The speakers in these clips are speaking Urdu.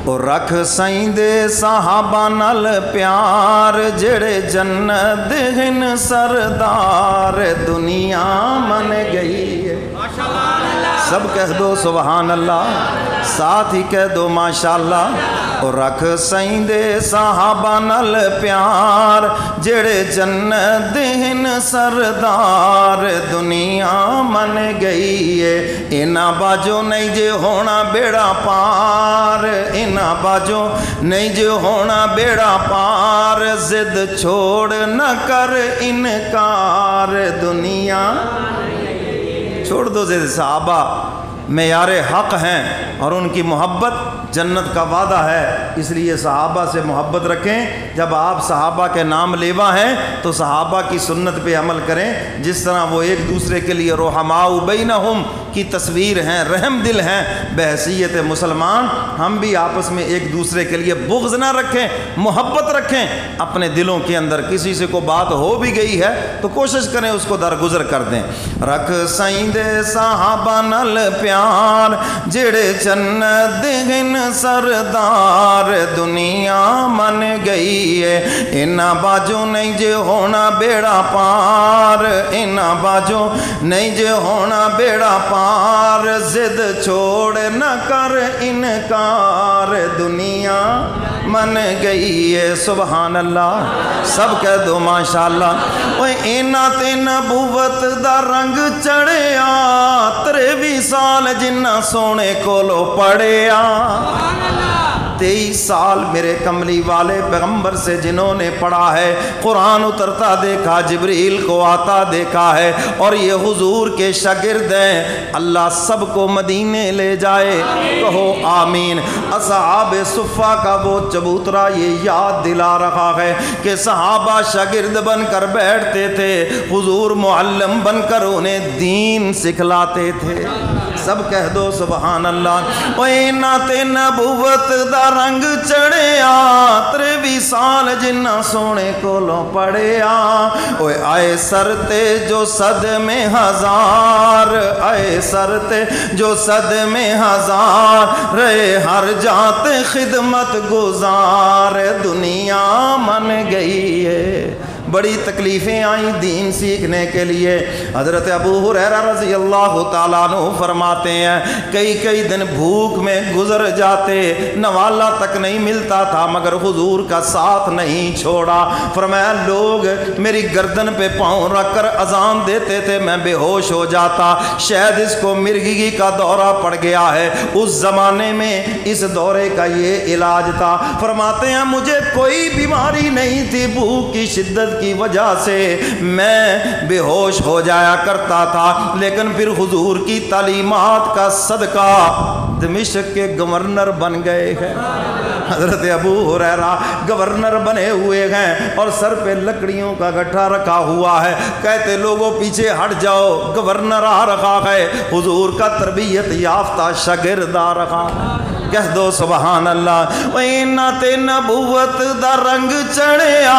او رکھ سائیں دے صحابہ نال پیار جڑے جنت ہن سردار دنیا من گئی ہے. سب کہہ دو سبحان اللہ، ساتھ ہی کہہ دو ماشاءاللہ. اور رکھ سائیں دے صحابہ نال پیار جڑے جنت ہن سردار دنیا من گئی ہے. انہاں باجو نہیں جے ہونا بیڑا پار، انہاں باجو نہیں جے ہونا بیڑا پار. ضد چھوڑ نہ کر انکار دنیا. چھوڑ دو ضد. صحابہ معیار حق ہیں اور ان کی محبت جنت کا وعدہ ہے، اس لیے صحابہ سے محبت رکھیں. جب آپ صحابہ کے نام لیوا ہیں تو صحابہ کی سنت پہ عمل کریں. جس طرح وہ ایک دوسرے کے لیے رحماء بینہم کی تصویر ہیں، رحم دل ہیں، بحیثیت مسلمان ہم بھی آپس میں ایک دوسرے کے لیے بغض نہ رکھیں، محبت رکھیں اپنے دلوں کے اندر. کسی سے کوئی بات ہو بھی گئی ہے تو کوشش کریں اس کو درگزر کر دیں. رکھ سائیں دے صحابہ نال پیار جڑے جنت ہن سردار دنیا من گئی ہے. انہاں باجو نہیں جے ہونا بیڑا پار، انہاں باجو نہیں جے ہونا بیڑا پار. ضد چھوڑ نہ کر انکار دنیا من گئی ہے. سبحان اللہ، سب کہہ دو ماشاءاللہ. اوے انہاں تے نبوت دا رنگ چڑھیا 23 سال جنہ سونے کولو پڑھیا. 23 سال میرے کملی والے پیغمبر سے جنہوں نے پڑھا ہے، قرآن اترتا دیکھا، جبریل کو آتا دیکھا ہے، اور یہ حضور کے شاگرد ہیں. اللہ سب کو مدینے لے جائے، کہو آمین. اصحاب صفہ کا وہ چبوترا یہ یاد دلا رہا ہے کہ صحابہ شاگرد بن کر بیٹھتے تھے، حضور معلم بن کر انہیں دین سکھلاتے تھے. سب کہہ دو سبحان اللہ. وَإِنَّا تے نبوت دا رنگ چڑھیا 23 سال جنہ سونے کولوں پڑھیا. اوے آئے سرتے جو صدمے ہزار، آئے سرتے جو صدمے ہزار، رہے ہر جات خدمت گزار دنیا من گئی ہے. بڑی تکلیفیں آئیں دین سیکھنے کے لیے. حضرت ابو ہریرہ رضی اللہ تعالیٰ عنہ فرماتے ہیں کئی دن بھوک میں گزر جاتے، نوالا تک نہیں ملتا تھا مگر حضور کا ساتھ نہیں چھوڑا. فرمایا لوگ میری گردن پہ پاؤں رکھ کر اذان دیتے تھے، میں بے ہوش ہو جاتا، شاید اس کو مرگی کا دورہ پڑ گیا ہے. اس زمانے میں اس دورے کا یہ علاج تھا. فرماتے ہیں مجھے کوئی بیماری نہیں تھی، بھوک کی شدت کی وجہ سے میں بے ہوش ہو جایا کرتا تھا، لیکن پھر حضور کی تعلیمات کا صدقہ دمشق کے گورنر بن گئے ہیں. حضرت ابو ہریرہ گورنر بنے ہوئے ہیں اور سر پہ لکڑیوں کا گٹھا رکھا ہوا ہے. کہتے لوگوں پیچھے ہٹ جاؤ، گورنر آ رہا ہے، حضور کا تربیت یافتہ شاگرد آ رہا ہے. کہہ دو سبحان اللہ. وَإِنَّا تے نبوت دا رنگ چڑھیا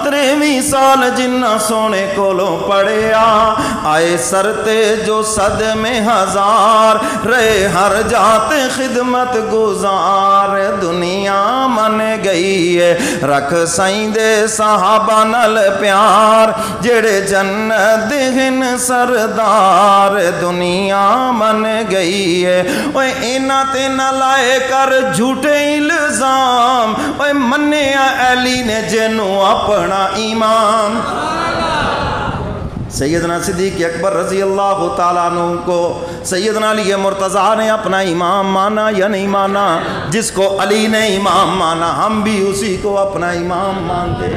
23 سال جنہ سونے کولوں پڑھیا. آئے سرتے جو صدمے ہزار، رہے ہر جات خدمت گزار دنیا من گئی ہے. رکھ سائیں دے صحابہ نال پیار جڑے جنت ہن سردار دنیا من گئی ہے. اوے انہاں تے نہ لائے کر جھوٹے الزام، اوے منیا علی نے جنوں اپنا امام. سیدنا صدیق اکبر رضی اللہ تعالیٰ عنہ کو سیدنا علی مرتضیٰ نے اپنا امام مانا یا نہیں مانا؟ جس کو علی نے امام مانا ہم بھی اسی کو اپنا امام مانتے.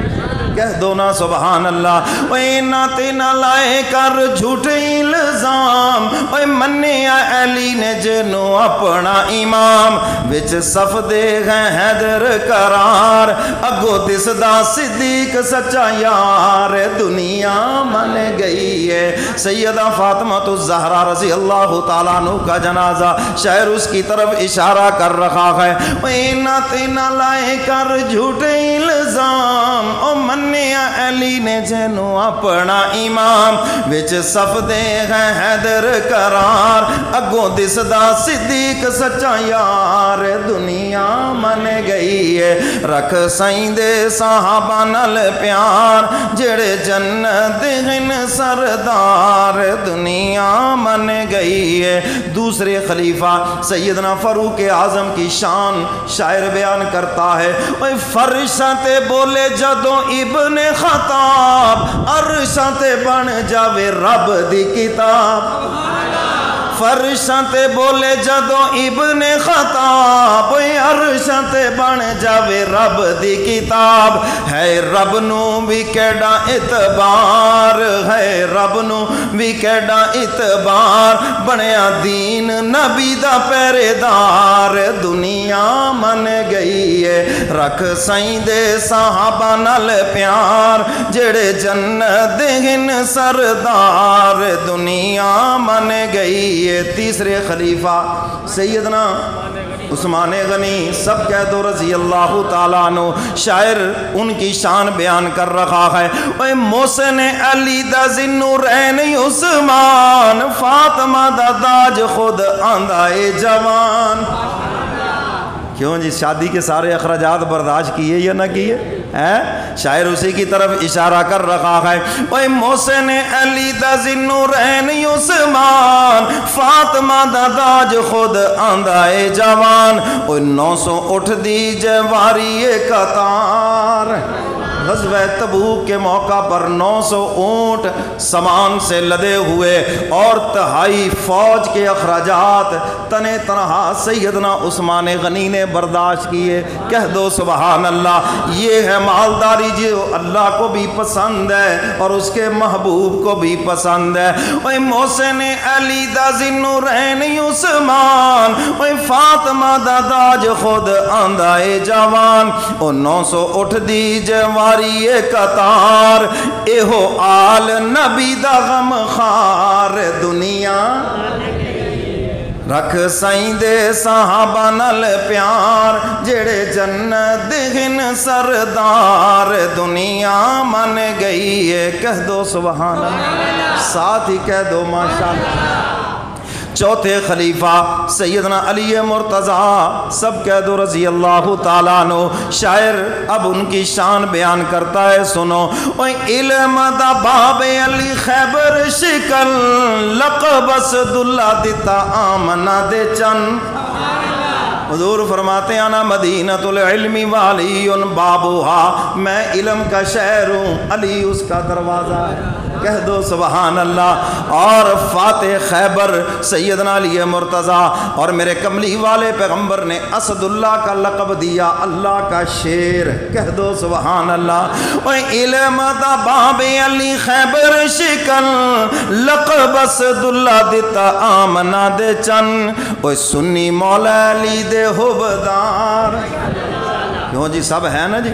کہہ دو نا سبحان اللہ. وَإِنَّا تے نہ لائے کر جھوٹے الزام، اوے منیا علی نے جنوں اپنا امام. وچ صف دے ہیں حیدر قرار، اگو دسدا صدیق سچا یار دنیا من گئی ہے. سیدہ فاطمہ الزہرا رضی اللہ تعالیٰ عنہ کا جنازہ شاعر اس کی طرف اشارہ کر رہا ہے. وَإِنَّا تے نہ لائے کر جھوٹے الزام، او منیا علی نے جنوں اپنا امام. وچ صف دے ہیں حیدر قرار، اگوں دسدا صدیق سچا یار دنیا رکھ سائیں دے صحابہ نال پیار جڑے جنت ہن سردار دنیا من گئی ہے۔ دوسرے خلیفہ سیدنا فاروق اعظم کی شان شاعر بیان کرتا ہے، اوے فرشاں تے بولے جدوں ابن خطاب عرشاں تے بن جاوے رب دی کتاب، فرشاں تے بولے جدوں ابن خطاب عرشاں تے بن جاوے رب دی کتاب، ہے رب نو بھی کیڑا اعتبار، ہے رب نو بھی کیڑا اعتبار، بنیا دین نبی دا پہرے دار دنیا من گئی ہے۔ رکھ سائیں دے صحابہ نال پیار جڑے جنت ہن سردار دنیا من گئی۔ تیسرے خلیفہ سیدنا عثمان غنی سب کہہ دو رضی اللہ تعالیٰ عنہ، شاعر ان کی شان بیان کر رہا ہے، اے محسن علی دا ذوالنورین عثمان فاطمہ دا تاج خود آندا اے جوان۔ کیوں جی شادی کے سارے اخراجات برداشت کیے یا نہ کیے؟ شاعر اسی کی طرف اشارہ کر رہا ہے، اے محسن علی دا ذوالنورین عثمان فاطمہ دا تاج خود آندا اے جوان، اے 900 اٹھ دی جواری قطار۔ غزوہ تبوک کے موقع پر 900 اونٹ سامان سے لدے ہوئے اور تہائی فوج کے اخراجات تنے تنہا سیدنا عثمان غنی نے برداشت کیے۔ کہہ دو سبحان اللہ، یہ ہے مالداری جو اللہ کو بھی پسند ہے اور اس کے محبوب کو بھی پسند ہے۔ اے محسن علی دا ذوالنورین عثمان اے فاطمہ دا تاج خود آندا اے جوان، او 900 اٹھ دی جواری قطار، ایہو آل نبی دا غم خار دنیا۔ رکھ سائیں دے صحابہ نال پیار جڑے جنت ہن سردار دنیا من گئی ہے۔ کہہ دو سبحان اللہ، ساتھ ہی کہہ دو ماشاءاللہ۔ چوتھے خلیفہ سیدنا علی مرتضیٰ سب کہہ دو رضی اللہ تعالیٰ عنہ، شاعر اب ان کی شان بیان کرتا ہے، سنو، اوہ علم دا باب علی خیبر شکل لقب اسداللہ دیتا آمنہ دے چن۔ حضور فرماتے ہیں انا مدینۃ العلم والی بابوہا، میں علم کا شہر ہوں، علی اس کا دروازہ ہے۔ کہہ دو سبحان اللہ۔ اور فاتح خیبر سیدنا علی مرتضیٰ، اور میرے کملی والے پیغمبر نے اسد اللہ کا لقب دیا، اللہ کا شیر۔ کہہ دو سبحان اللہ۔ اے علم دا باب علی خیبر شکن لقب اسد اللہ دیتا آمنہ دے چن، اے سنی مولا علی دے حبدار۔ کیوں جی سب ہے نا جی۔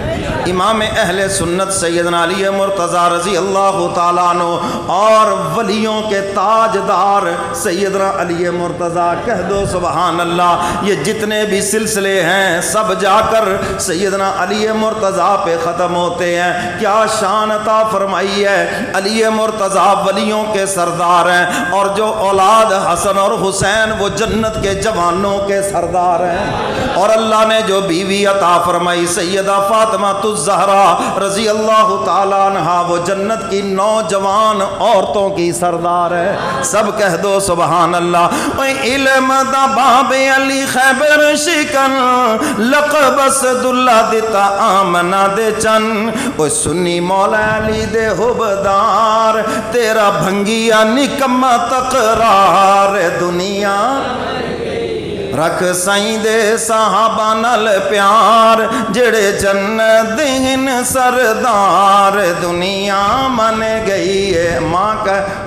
امام اہل سنت سیدنا علی مرتضیٰ رضی اللہ تعالیٰ عنہ اور ولیوں کے تاجدار سیدنا علی مرتضیٰ۔ کہہ دو سبحان اللہ۔ یہ جتنے بھی سلسلے ہیں سب جا کر سیدنا علی مرتضیٰ پہ ختم ہوتے ہیں۔ کیا شان عطا فرمائی ہے۔ علی مرتضیٰ ولیوں کے سردار ہیں، اور جو اولاد حسن اور حسین وہ جنت کے جوانوں کے سردار ہیں، اور اللہ نے جو بیوی عطا فرمائی سیدہ فاطمہ الزہرا رضی اللہ تعالیٰ عنہا وہ جنت کی نوجوان عورتوں کی سردار ہے۔ سب کہہ دو سبحان اللہ۔ اے علم دا باب علی خیبر شکن لقب اسداللہ دیتا آمنہ دے چن، اے سنی مولا علی دے حبدار، تیرا بھنگیا نکمہ تقرار دنیا۔ رکھ سائیں دے صحابہ نال پیار جڑے جنت ہن سردار دنیا من گئی ہے۔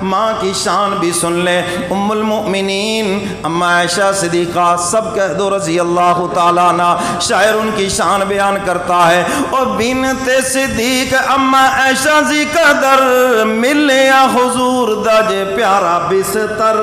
ماں کی شان بھی سن لے، ام المؤمنین اما عائشہ صدیقہ سب کہہ دو رضی اللہ تعالیٰ عنہ۔ شاعر ان کی شان بیان کرتا ہے، اور بنت صدیق اما عائشہ زی قدر ملیا حضور دا جے پیارا بستر۔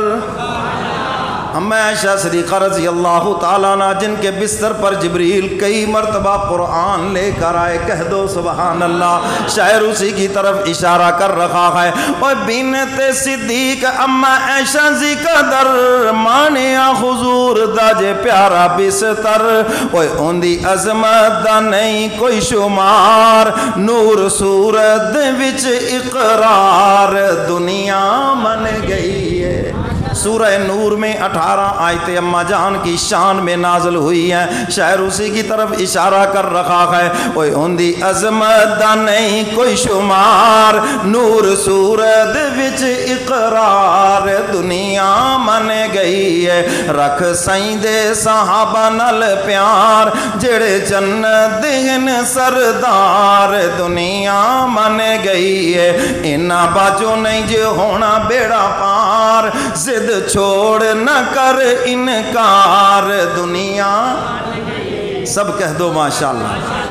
اما عائشہ صدیقہ رضی اللہ تعالیٰ عنہ جن کے بستر پر جبریل کئی مرتبہ قرآن لے کر آئے، کہہ دو سبحان اللہ، شاعر اسی کی طرف اشارہ کر رہا ہے۔ اور بینت صدیق اما عائشہ زی قدر مانیا حضور دا جے پیارا بستر، اوے اندی عظمت دا نہیں کوئی شمار، نور سورت وچ اقرار دنیا من گئی ہے۔ سورہ نور میں 18 آیتیں اماں جان کی شان میں نازل ہوئی ہیں، شاعر اسی کی طرف اشارہ کر رہا ہے۔ اوے اندی عظمت دا نہیں کوئی شمار، نور سورت وچ اقرار دنیا من گئی ہے۔ رکھ سائیں دے صحابہ نال پیار، جڑے جنت دین سردار دنیا من گئی ہے۔ انہاں باجو نہیں جو ہونا بیڑا پار، زد چھوڑ نہ کر انکار دنیا، سب کہہ دو ماشاءاللہ۔